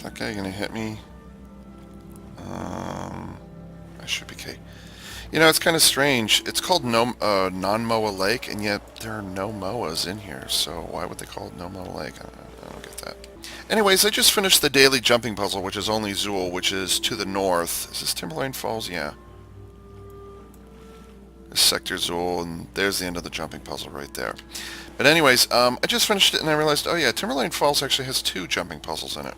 that guy gonna hit me? I should be okay. You know, it's kind of strange. It's called no, non-Moa Lake, and yet there are no Moas in here. So why would they call it no Moa Lake? I don't get that. Anyways, I just finished the daily jumping puzzle, which is only Zool, which is to the north. Is this Timberline Falls? Yeah. This Sector Zool, and there's the end of the jumping puzzle right there. But anyways, I just finished it, and I realized, oh yeah, Timberline Falls actually has 2 jumping puzzles in it.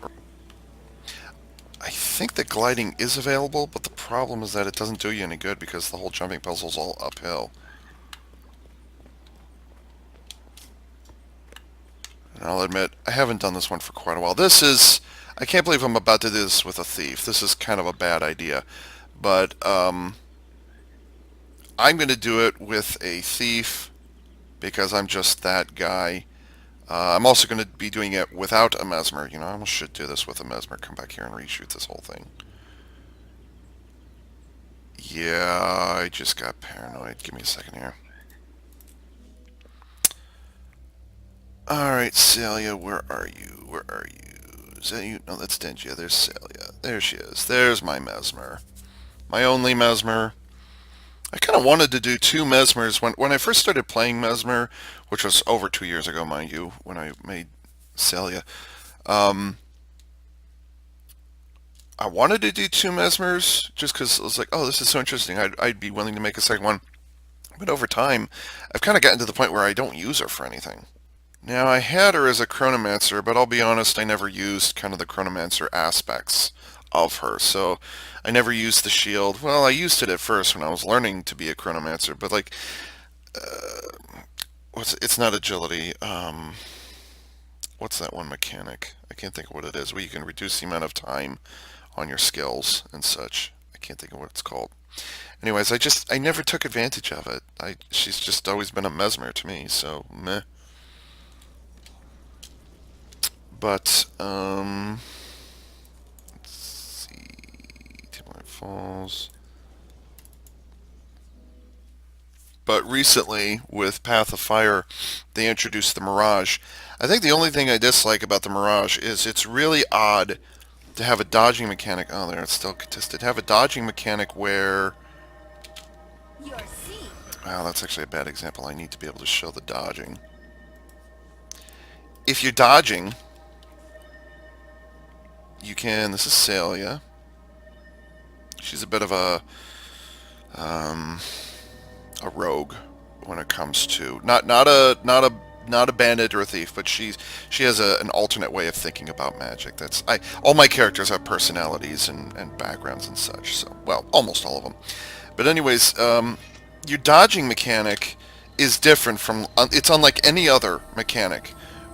I think that gliding is available, but the problem is that it doesn't do you any good because the whole jumping puzzle's all uphill. And I'll admit, I haven't done this one for quite a while. I can't believe I'm about to do this with a thief. This is kind of a bad idea. But, I'm going to do it with a thief because I'm just that guy. I'm also going to be doing it without a Mesmer. You know, I almost should do this with a Mesmer. Come back here and reshoot this whole thing. Yeah, I just got paranoid. Give me a second here. Alright, Celia, where are you? Where are you? Is that you? No, that's Dingia. There's Celia. There she is. There's my Mesmer. My only Mesmer. I kind of wanted to do 2 Mesmers. When I first started playing Mesmer, which was over 2 years ago, mind you, when I made Celia, um, I wanted to do 2 Mesmers just because I was like, oh, this is so interesting. I'd be willing to make a second one. But over time, I've kind of gotten to the point where I don't use her for anything. Now, I had her as a Chronomancer, but I'll be honest, I never used kind of the Chronomancer aspects of her. So I never used the shield. Well, I used it at first when I was learning to be a Chronomancer, but like, it's not agility. What's that one mechanic? I can't think of what it is, where you can reduce the amount of time on your skills and such. I can't think of what it's called. Anyways, I never took advantage of it. She's just always been a Mesmer to me, so meh. But, let's see, Timberline Falls. But recently, with Path of Fire, they introduced the Mirage. I think the only thing I dislike about the Mirage is it's really odd to have a dodging mechanic. Oh, there, it's still contested. Have a dodging mechanic where... Wow, that's actually a bad example. I need to be able to show the dodging. If you're dodging, you can... This is Celia. She's a bit of a rogue when it comes to not a bandit or a thief, but she has an alternate way of thinking about magic. All my characters have personalities and backgrounds and such. So, well, almost all of them. But anyways, your dodging mechanic is different from it's unlike any other mechanic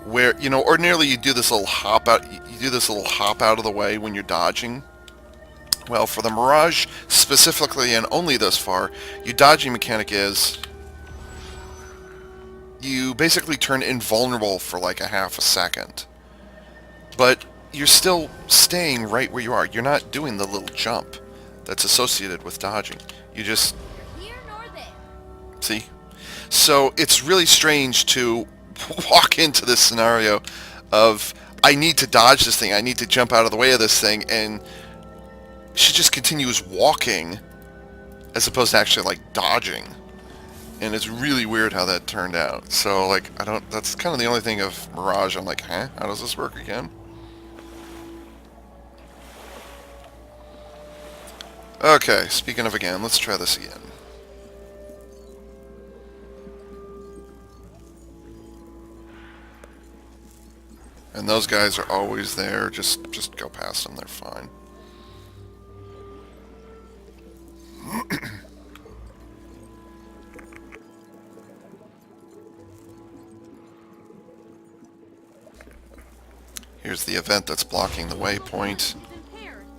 where, you know, ordinarily you do this little hop out of the way when you're dodging. Well, for the Mirage specifically, and only thus far, your dodging mechanic is you basically turn invulnerable for like a half a second. But you're still staying right where you are. You're not doing the little jump that's associated with dodging. You just... See? So it's really strange to walk into this scenario of, I need to dodge this thing, I need to jump out of the way of this thing, and she just continues walking as opposed to actually like dodging, and it's really weird how that turned out. So like, that's kind of the only thing of Mirage I'm like, huh, how does this work again? Okay, speaking of again, let's try this again. And those guys are always there, just go past them, they're fine. Here's the event that's blocking the waypoint.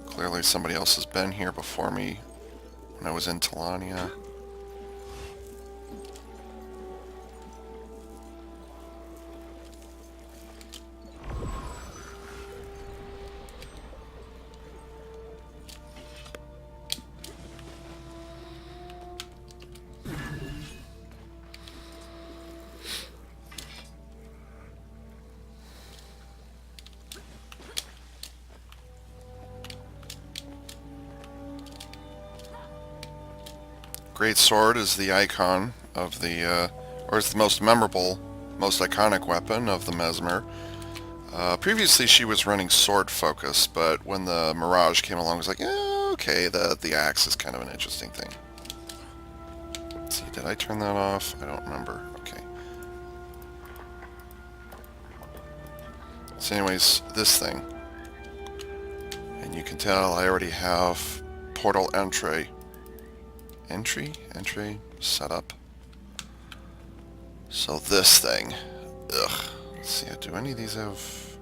Clearly somebody else has been here before me when I was in Talania. great sword is the icon of the, or is the most memorable, most iconic weapon of the Mesmer. Previously she was running sword focus, but when the Mirage came along, I was like, okay, the axe is kind of an interesting thing. Let's see, did I turn that off? I don't remember. Okay. So anyways, this thing. And you can tell I already have portal entry setup. So this thing, ugh. Let's see, do any of these have?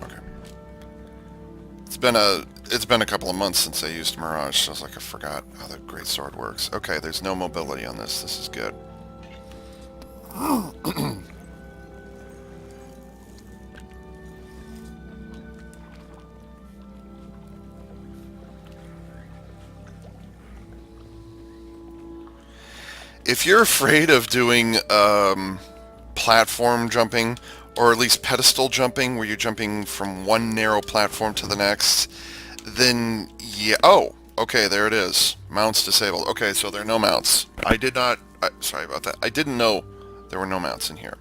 Okay. It's been a couple of months since I used Mirage, so I was like, I forgot how the great sword works. Okay, there's no mobility on this. This is good. If you're afraid of doing platform jumping, or at least pedestal jumping, where you're jumping from one narrow platform to the next, then yeah. Oh, okay, there it is. Mounts disabled. Okay, so there are no mounts. I did not. Sorry about that. I didn't know there were no mounts in here.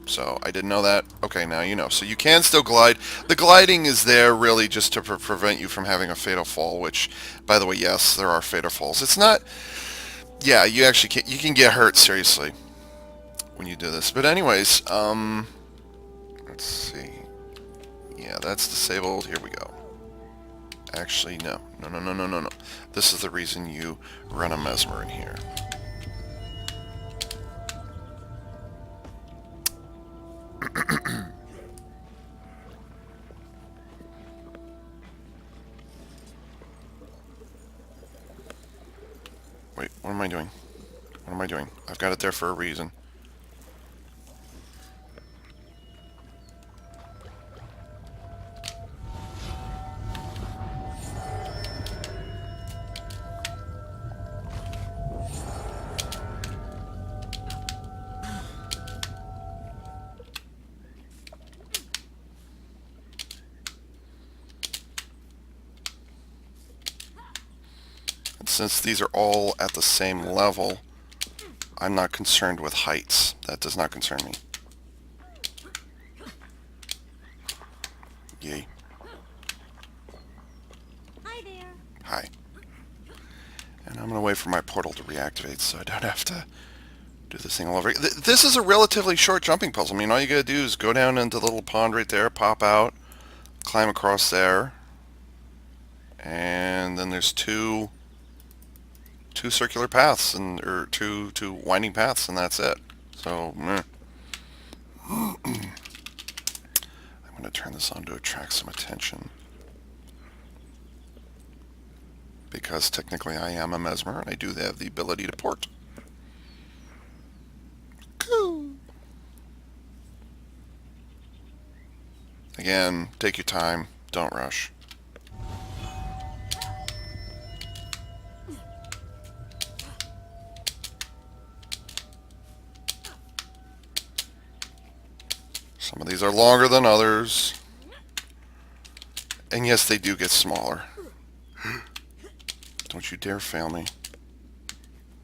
So I didn't know that. Okay, now you know. So you can still glide. The gliding is there really just to prevent you from having a fatal fall, which, by the way, yes, there are fatal falls. It's not... Yeah, you actually can, you can get hurt seriously when you do this. But anyways, let's see. Yeah, that's disabled. Here we go. Actually, no. No. This is the reason you run a Mesmer in here. Wait, what am I doing? What am I doing? I've got it there for a reason. Since these are all at the same level, I'm not concerned with heights. That does not concern me. Yay. Hi there. Hi. And I'm going to wait for my portal to reactivate so I don't have to do this thing all over. This is a relatively short jumping puzzle. I mean, all you got to do is go down into the little pond right there, pop out, climb across there, and then there's two circular paths, or two winding paths, and that's it. So, meh. I'm going to turn this on to attract some attention. Because technically I am a Mesmer, and I do have the ability to port. Cool. Again, take your time. Don't rush. Some of these are longer than others. And yes, they do get smaller. Don't you dare fail me.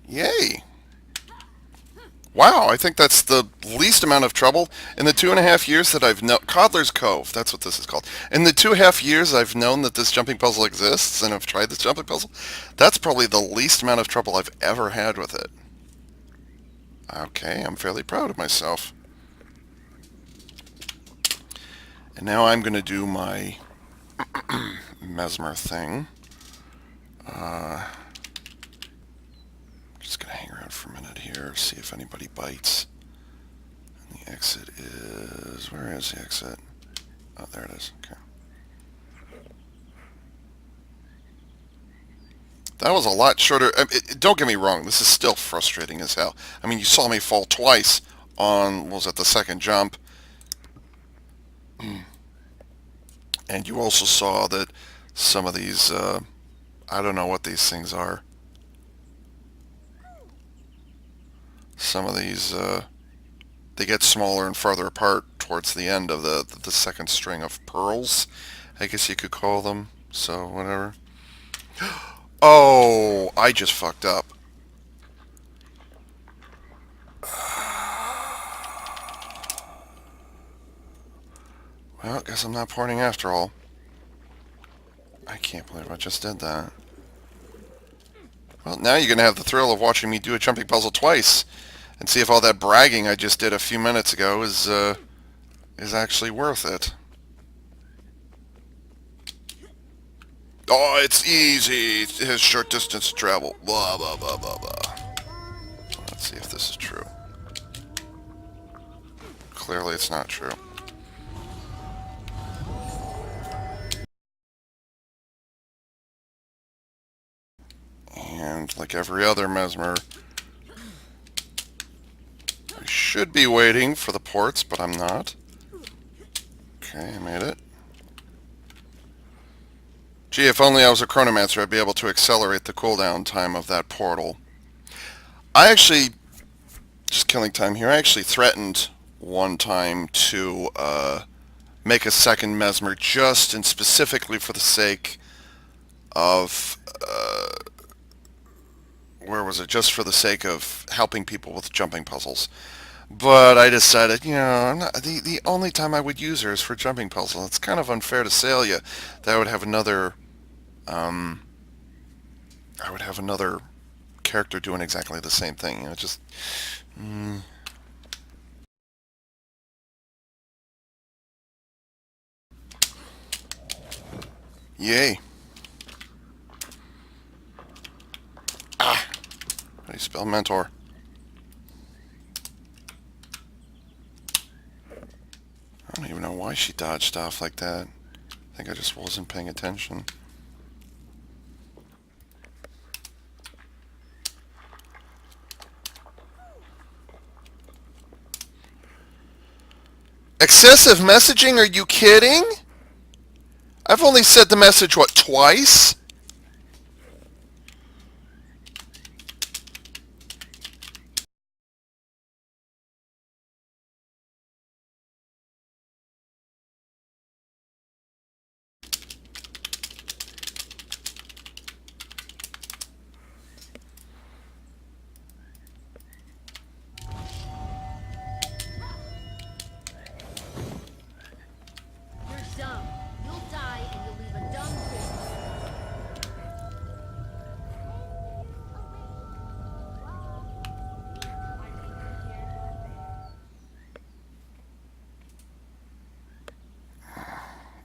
Yay! Wow, I think that's the least amount of trouble. In the 2.5 years that I've known... Coddler's Cove, that's what this is called. In the 2.5 years I've known that this jumping puzzle exists, and I've tried this jumping puzzle, that's probably the least amount of trouble I've ever had with it. Okay, I'm fairly proud of myself. And now I'm going to do my Mesmer thing. Just going to hang around for a minute here, see if anybody bites. And the exit is... Where is the exit? Oh, there it is. Okay. That was a lot shorter. Don't get me wrong, this is still frustrating as hell. I mean, you saw me fall twice on, what was it, the second jump. And you also saw that some of these, I don't know what these things are. Some of these, they get smaller and farther apart towards the end of the second string of pearls, I guess you could call them. So, whatever. Oh, I just fucked up. Well, guess I'm not porting after all. I can't believe I just did that. Well, now you're going to have the thrill of watching me do a jumping puzzle twice and see if all that bragging I just did a few minutes ago is actually worth it. Oh, it's easy. It has short distance to travel. Blah, blah, blah, blah, blah. Let's see if this is true. Clearly it's not true. And like every other Mesmer, I should be waiting for the ports, but I'm not. Okay, I made it. Gee, if only I was a chronomancer, I'd be able to accelerate the cooldown time of that portal. I actually, just killing time here, I actually threatened one time to make a second Mesmer just and specifically for the sake of, where was it? Just for the sake of helping people with jumping puzzles. But I decided, the only time I would use her is for jumping puzzle. It's kind of unfair to Salia that I would have another, um, I would have another character doing exactly the same thing. Just, yay. Ah, how do you spell mentor? I don't even know why she dodged off like that. I think I just wasn't paying attention. Excessive messaging? Are you kidding? I've only said the message, what, twice?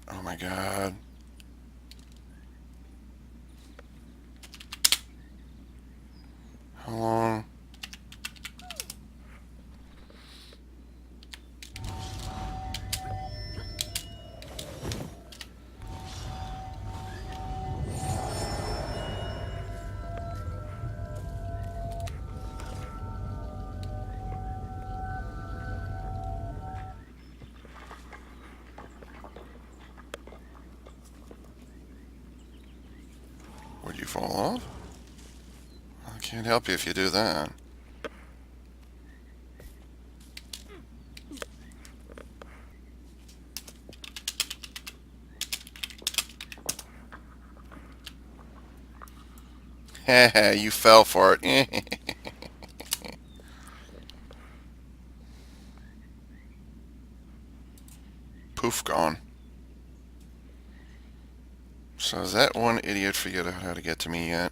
Oh my god. How long? Would you fall off? I can't help you if you do that. Heh, you fell for it. Poof, gone. So has that one idiot figured out how to get to me yet?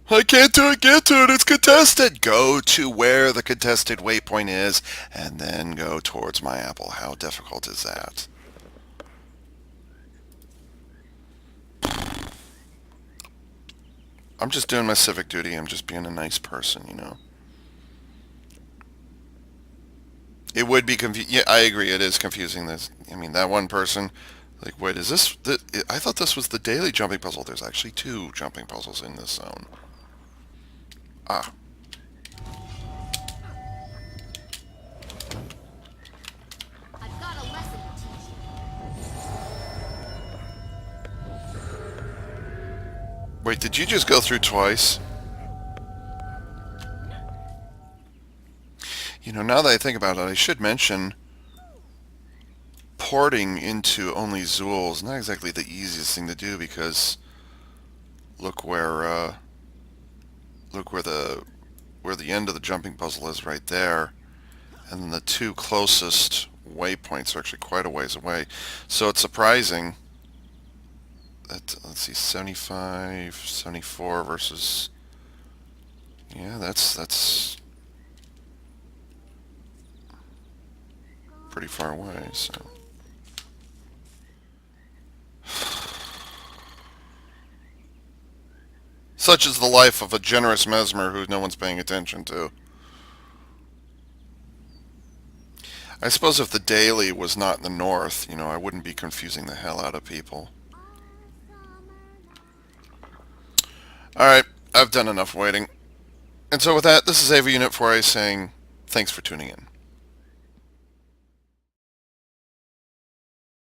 I can't do it, get to it, it's contested! Go to where the contested waypoint is, and then go towards my apple. How difficult is that? I'm just doing my civic duty, I'm just being a nice person. It would be confusing. Yeah, I agree, it is confusing. That one person, like, wait, is this... I thought this was the daily jumping puzzle. There's actually two jumping puzzles in this zone. Ah. I've got a lesson to teach you. Wait, did you just go through twice? Now that I think about it, I should mention porting into only Zool is not exactly the easiest thing to do because Look look where the end of the jumping puzzle is right there, and then the two closest waypoints are actually quite a ways away. So it's surprising that, let's see, 75, 74 versus, yeah, that's pretty far away, so. Such is the life of a generous Mesmer who no one's paying attention to. I suppose if the daily was not in the north, I wouldn't be confusing the hell out of people. Alright, I've done enough waiting. And so with that, this is AV Unit 4A saying thanks for tuning in.